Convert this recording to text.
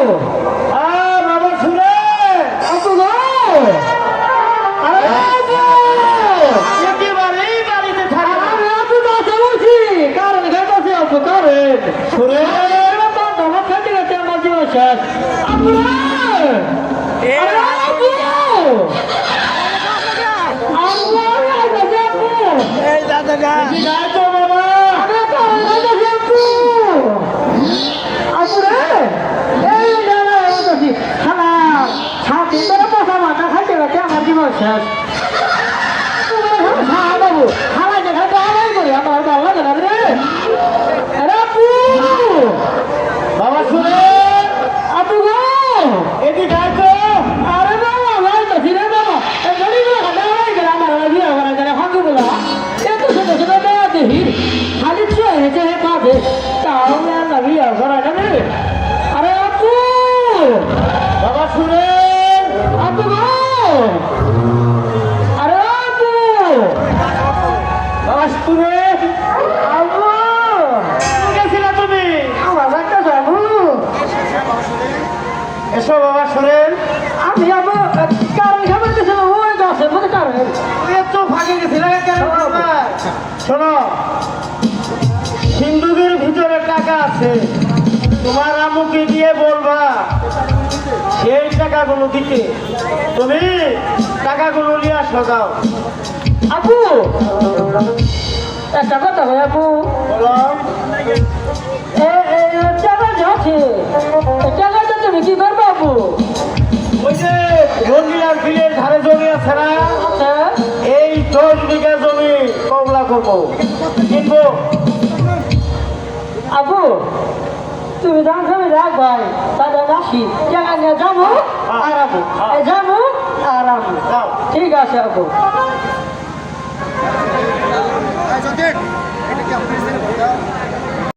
বাবা শুনে আপু গো একেবারেই বাড়িতে থাকে না। আমি আপু কাছে বলছি কারণ ঘাটাছে আপু কারণ শুনে আমার খেতে গেছে আমার জীবন শেষ আপু আরে আপু এই দাদা গা যাই তো বাবা বাবা শুনে এটি যাই তো আরে আপু বাবা শুনে আপু গো আরে আপু বাবা শুনে আপু গেছিল তুমি আমার একটা যাবো এসো বাবা শুনেন আমি আবার কারণ খাবার দিয়েছিলাম ওই গাছের মধ্যে কারণ এত ফাঁকে গেছিল কেন বাবা? শোনো সিন্ধুকের ভিতরে টাকা আছে তোমার আম্মুকে দিয়ে বলবা সেই টাকাগুলো দিতে তুমি টাকাগুলো নিয়ে আসো যাও আপু একটা কথা ভাই আপু বলো টাকা যাচ্ছে টাকাটা তুমি কি করবো আপু ওই যে রঙ্গিলার বিলের ধারে জমি আছে না আচ্ছা এই 10 বিঘা জমি কবলা করবো কিনবো আপু তুমি দাম খাবি রাখ ভাই তাহলে আসি টাকা নিয়ে যাবো আর আপু যাবো আর আপু যাও ঠিক আছে আপু